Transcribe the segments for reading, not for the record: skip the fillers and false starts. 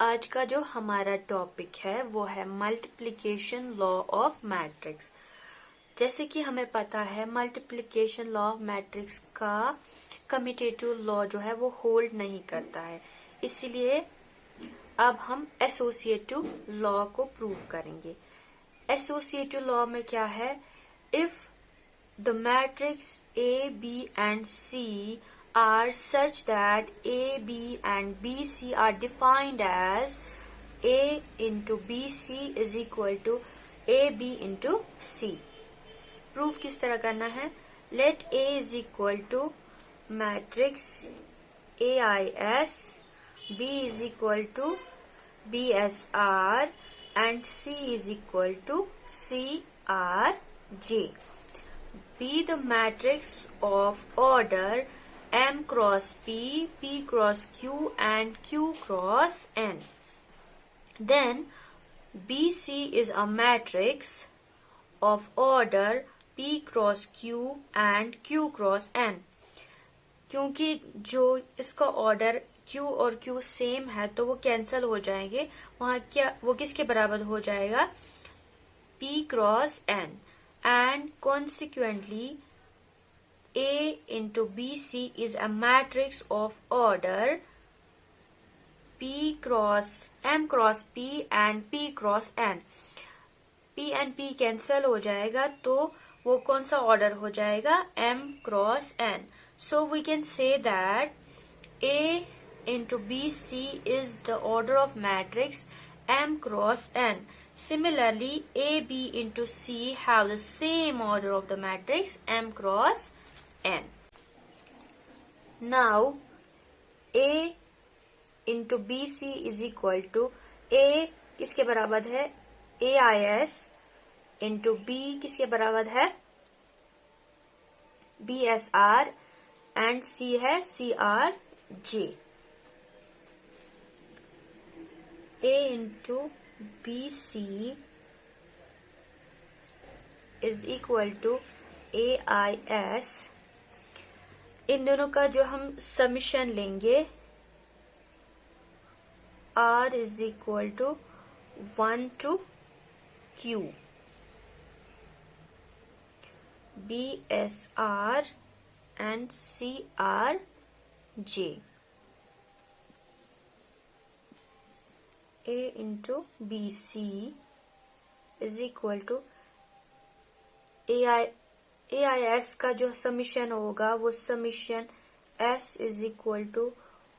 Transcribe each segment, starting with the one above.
आज का जो हमारा टॉपिक है वो है मल्टीप्लिकेशन लॉ ऑफ मैट्रिक्स। जैसे कि हमें पता है मल्टीप्लिकेशन लॉ ऑफ मैट्रिक्स का कम्यूटेटिव लॉ जो है वो होल्ड नहीं करता है, इसीलिए अब हम एसोसिएटिव लॉ को प्रूव करेंगे। एसोसिएटिव लॉ में क्या है, if the matrix A, B and C are such that A, B and BC are defined as A into BC is equal to AB into C. Proof किस तरह करना है, let A is equal to matrix AIS, B is equal to BSR and C is equal to CRJ. Be the matrix of order M cross P, P cross Q and Q cross N. Then BC is a matrix of order P cross Q and Q cross N. क्योंकि जो इसका order Q और Q same है तो वो cancel हो जाएंगे, वहां क्या वो किसके बराबर हो जाएगा, P cross N. And consequently A into BC is a matrix of order M cross P and P cross N. P and P cancel हो जाएगा तो वो कौन सा ऑर्डर हो जाएगा, M cross N. So we can say that A into BC is the order of matrix M cross N. Similarly, A, B into C have the same order of the matrix M cross N. Now, A into BC is equal to A किसके बराबर है, AIS into B किसके बराबर है, BSR and C है CRJ. A into BC is equal to AIS. इन दोनों का जो हम समीशन लेंगे, R is equal to 1 to Q, BSR and CRJ. A into BC is equal to AIS का जो समीशन होगा वो summation S is equal to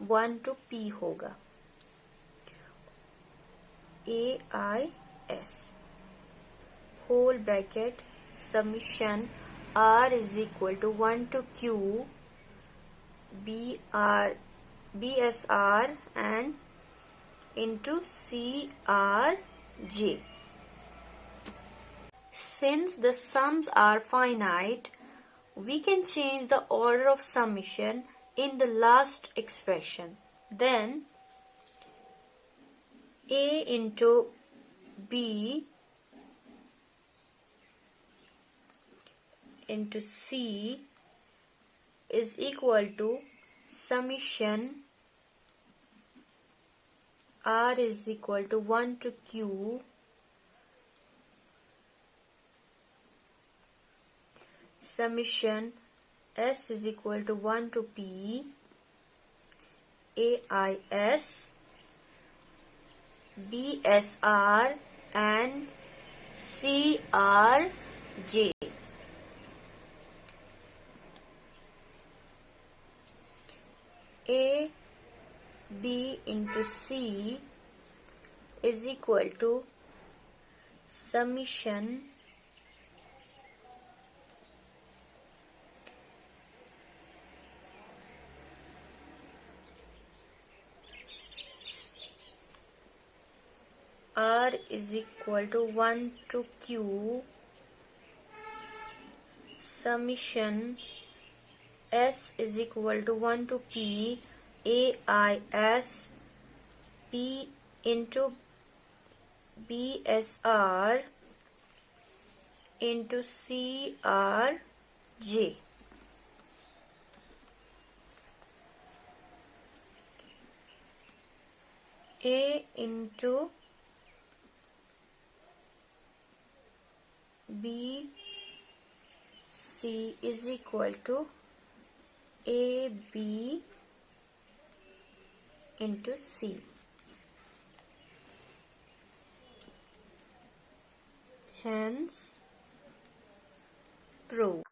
1 to P होगा. AIS whole bracket summation R is equal to 1 to Q BSR and into CRJ. Since the sums are finite, we can change the order of summation in the last expression. Then A into B into C is equal to summation R is equal to 1 to Q summation S is equal to 1 to P AIS BSR and CRJ. A B into C is equal to summation R is equal to 1 to Q summation S is equal to 1 to P AIS P into BSR into CRJ. A into B C is equal to AB into C. Hence, prove.